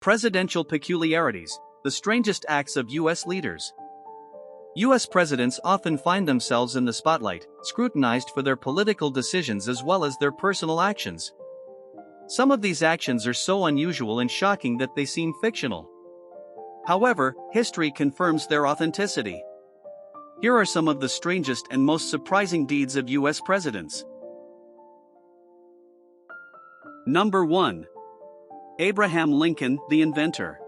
Presidential peculiarities, the strangest acts of U.S. leaders. U.S. presidents often find themselves in the spotlight, scrutinized for their political decisions as well as their personal actions. Some of these actions are so unusual and shocking that they seem fictional. However, history confirms their authenticity. Here are some of the strangest and most surprising deeds of U.S. presidents. Number 1. Abraham Lincoln, the inventor.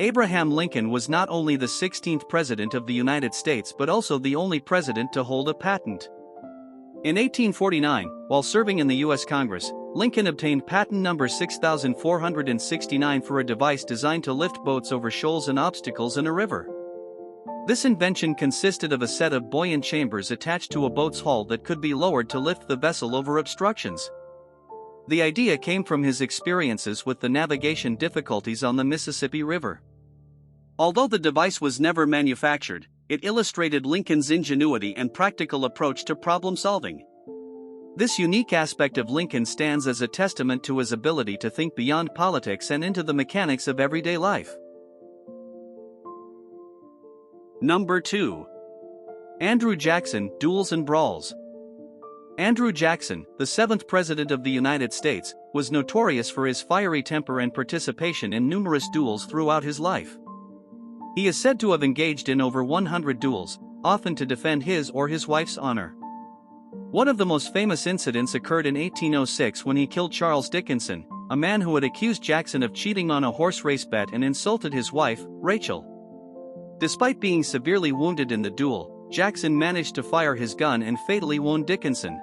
Abraham Lincoln was not only the 16th President of the United States but also the only president to hold a patent. In 1849, while serving in the U.S. Congress, Lincoln obtained patent number 6469 for a device designed to lift boats over shoals and obstacles in a river. This invention consisted of a set of buoyant chambers attached to a boat's hull that could be lowered to lift the vessel over obstructions. The idea came from his experiences with the navigation difficulties on the Mississippi River. Although the device was never manufactured, it illustrated Lincoln's ingenuity and practical approach to problem solving. This unique aspect of Lincoln stands as a testament to his ability to think beyond politics and into the mechanics of everyday life. Number 2. Andrew Jackson, duels and brawls. Andrew Jackson, the 7th President of the United States, was notorious for his fiery temper and participation in numerous duels throughout his life. He is said to have engaged in over 100 duels, often to defend his or his wife's honor. One of the most famous incidents occurred in 1806 when he killed Charles Dickinson, a man who had accused Jackson of cheating on a horse race bet and insulted his wife, Rachel. Despite being severely wounded in the duel, Jackson managed to fire his gun and fatally wound Dickinson.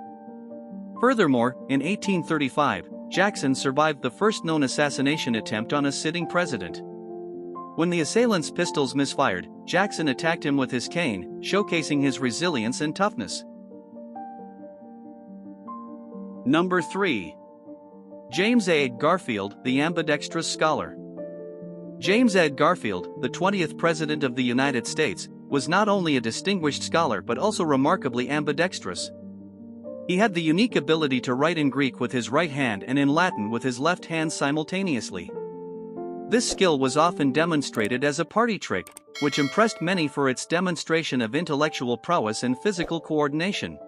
Furthermore, in 1835, Jackson survived the first known assassination attempt on a sitting president. When the assailant's pistols misfired, Jackson attacked him with his cane, showcasing his resilience and toughness. Number 3. James A. Garfield, the ambidextrous scholar. James A. Garfield, the 20th President of the United States, was not only a distinguished scholar but also remarkably ambidextrous. He had the unique ability to write in Greek with his right hand and in Latin with his left hand simultaneously. This skill was often demonstrated as a party trick, which impressed many for its demonstration of intellectual prowess and physical coordination.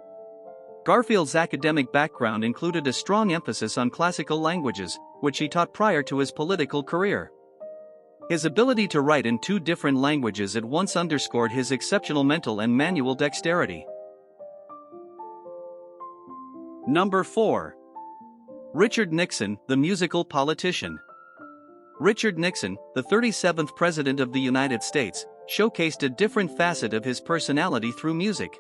Garfield's academic background included a strong emphasis on classical languages, which he taught prior to his political career. His ability to write in 2 different languages at once underscored his exceptional mental and manual dexterity. Number 4. Richard Nixon, the musical politician. Richard Nixon, the 37th President of the United States, showcased a different facet of his personality through music.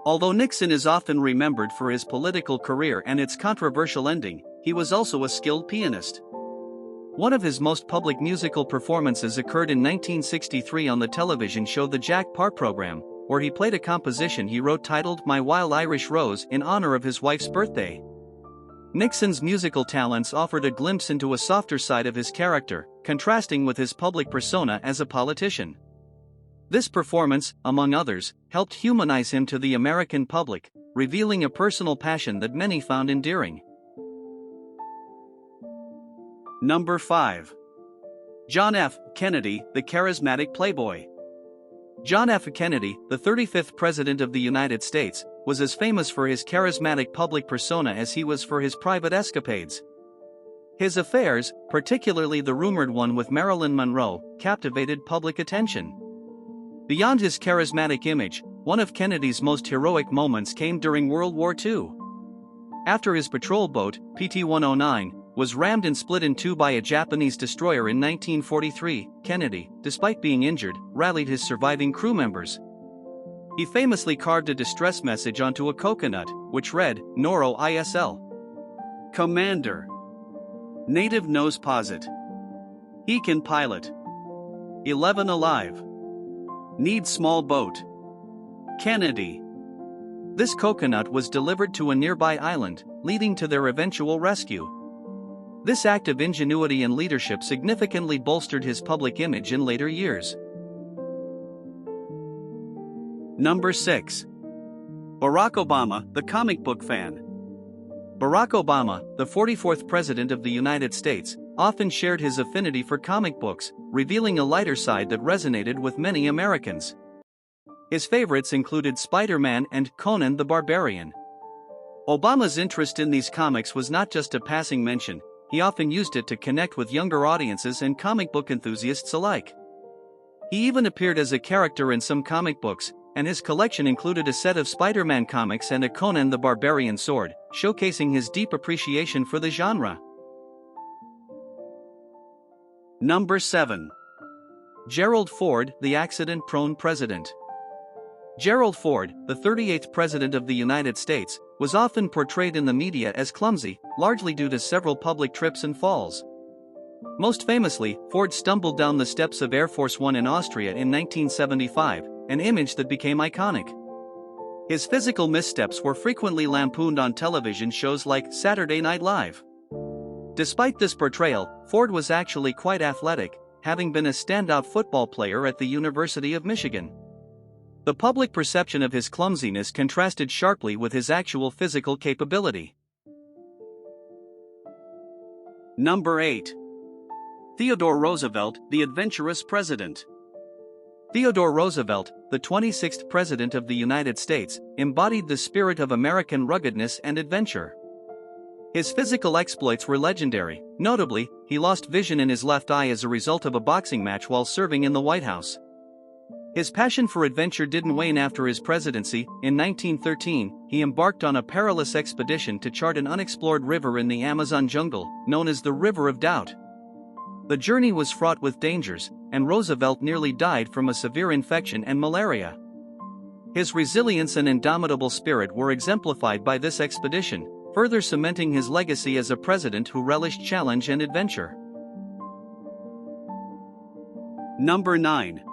Although Nixon is often remembered for his political career and its controversial ending, he was also a skilled pianist. One of his most public musical performances occurred in 1963 on the television show The Jack Paar Program, where he played a composition he wrote titled My Wild Irish Rose in honor of his wife's birthday. Nixon's musical talents offered a glimpse into a softer side of his character, contrasting with his public persona as a politician. This performance, among others, helped humanize him to the American public, revealing a personal passion that many found endearing. Number 5. John F. Kennedy, the charismatic playboy. John F. Kennedy, the 35th President of the United States, was as famous for his charismatic public persona as he was for his private escapades. His affairs, particularly the rumored one with Marilyn Monroe, captivated public attention. Beyond his charismatic image, one of Kennedy's most heroic moments came during World War II. After his patrol boat, PT-109, was rammed and split in 2 by a Japanese destroyer in 1943, Kennedy, despite being injured, rallied his surviving crew members. He famously carved a distress message onto a coconut, which read, Noro ISL. Commander. Native knows posit. He can pilot. 11 alive. Need small boat. Kennedy. This coconut was delivered to a nearby island, leading to their eventual rescue. This act of ingenuity and leadership significantly bolstered his public image in later years. Number 6. Barack Obama, the comic book fan. Barack Obama, the 44th President of the United States, often shared his affinity for comic books, revealing a lighter side that resonated with many Americans. His favorites included Spider-Man and Conan the Barbarian. Obama's interest in these comics was not just a passing mention, he often used it to connect with younger audiences and comic book enthusiasts alike. He even appeared as a character in some comic books, and his collection included a set of Spider-Man comics and a Conan the Barbarian sword, showcasing his deep appreciation for the genre. Number 7. Gerald Ford, the accident-prone president. Gerald Ford, the 38th President of the United States, was often portrayed in the media as clumsy, largely due to several public trips and falls. Most famously, Ford stumbled down the steps of Air Force One in Austria in 1975, an image that became iconic. His physical missteps were frequently lampooned on television shows like Saturday Night Live. Despite this portrayal, Ford was actually quite athletic, having been a standout football player at the University of Michigan. The public perception of his clumsiness contrasted sharply with his actual physical capability. Number 8. Theodore Roosevelt, the adventurous president. Theodore Roosevelt, the 26th President of the United States, embodied the spirit of American ruggedness and adventure. His physical exploits were legendary. Notably, he lost vision in his left eye as a result of a boxing match while serving in the White House. His passion for adventure didn't wane after his presidency. In 1913, he embarked on a perilous expedition to chart an unexplored river in the Amazon jungle, known as the River of Doubt. The journey was fraught with dangers, and Roosevelt nearly died from a severe infection and malaria. His resilience and indomitable spirit were exemplified by this expedition, further cementing his legacy as a president who relished challenge and adventure. Number 9.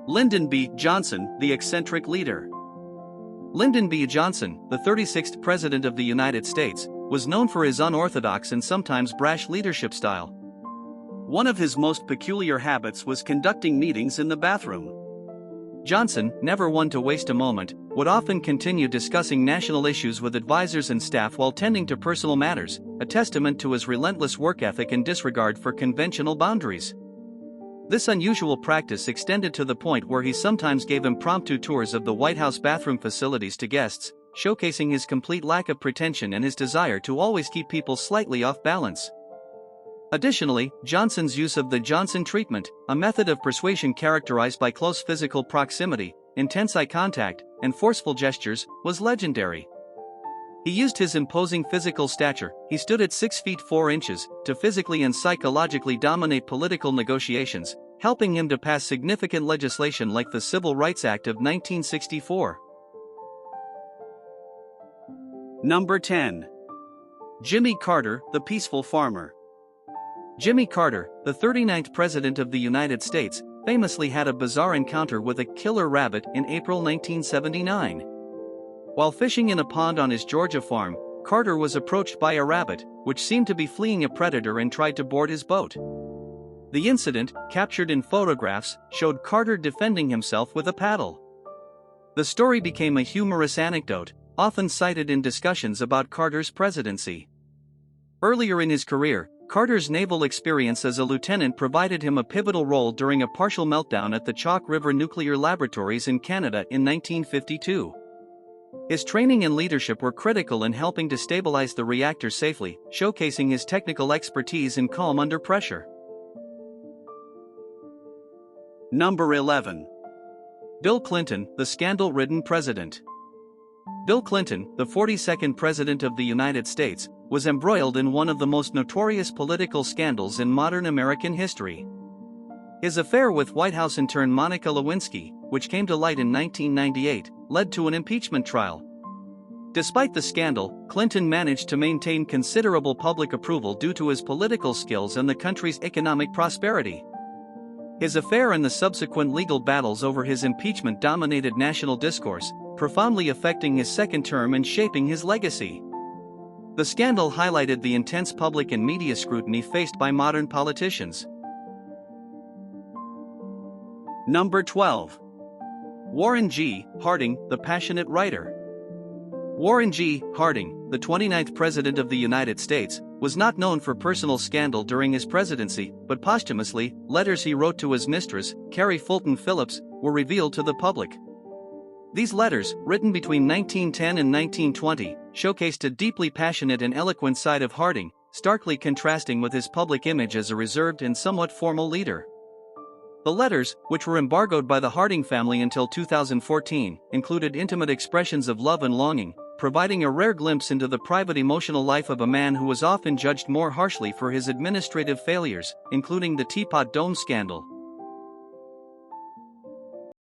Lynden B Johnson, the eccentric leader. Lynden B Johnson, the 36th President of the United States, was known for his unorthodox and sometimes brash leadership style. One of his most peculiar habits was conducting meetings in the bathroom. Johnson, never one to waste a moment, would often continue discussing national issues with advisors and staff while tending to personal matters, a testament to his relentless work ethic and disregard for conventional boundaries. This unusual practice extended to the point where he sometimes gave impromptu tours of the White House bathroom facilities to guests, showcasing his complete lack of pretension and his desire to always keep people slightly off balance. Additionally, Johnson's use of the Johnson treatment, a method of persuasion characterized by close physical proximity, intense eye contact, and forceful gestures, was legendary. He used his imposing physical stature, he stood at 6 feet 4 inches, to physically and psychologically dominate political negotiations, helping him to pass significant legislation like the Civil Rights Act of 1964. Number 10. Jimmy Carter, the peaceful farmer. Jimmy Carter, the 39th President of the United States, famously had a bizarre encounter with a killer rabbit in April 1979. While fishing in a pond on his Georgia farm, Carter was approached by a rabbit, which seemed to be fleeing a predator and tried to board his boat. The incident, captured in photographs, showed Carter defending himself with a paddle. The story became a humorous anecdote, often cited in discussions about Carter's presidency. Earlier in his career, Carter's naval experience as a lieutenant provided him a pivotal role during a partial meltdown at the Chalk River Nuclear Laboratories in Canada in 1952. His training and leadership were critical in helping to stabilize the reactor safely, showcasing his technical expertise and calm under pressure. Number 11. Bill Clinton, the scandal-ridden president. Bill Clinton, the 42nd President of the United States, was embroiled in one of the most notorious political scandals in modern American history. His affair with White House intern Monica Lewinsky, which came to light in 1998, led to an impeachment trial. Despite the scandal, Clinton managed to maintain considerable public approval due to his political skills and the country's economic prosperity. His affair and the subsequent legal battles over his impeachment dominated national discourse, profoundly affecting his second term and shaping his legacy. The scandal highlighted the intense public and media scrutiny faced by modern politicians. Number 12. Warren G. Harding, the passionate writer. Warren G. Harding, the 29th President of the United States, was not known for personal scandal during his presidency, but posthumously, letters he wrote to his mistress, Carrie Fulton Phillips, were revealed to the public. These letters, written between 1910 and 1920, showcased a deeply passionate and eloquent side of Harding, starkly contrasting with his public image as a reserved and somewhat formal leader. The letters, which were embargoed by the Harding family until 2014, included intimate expressions of love and longing, providing a rare glimpse into the private emotional life of a man who was often judged more harshly for his administrative failures, including the Teapot Dome scandal.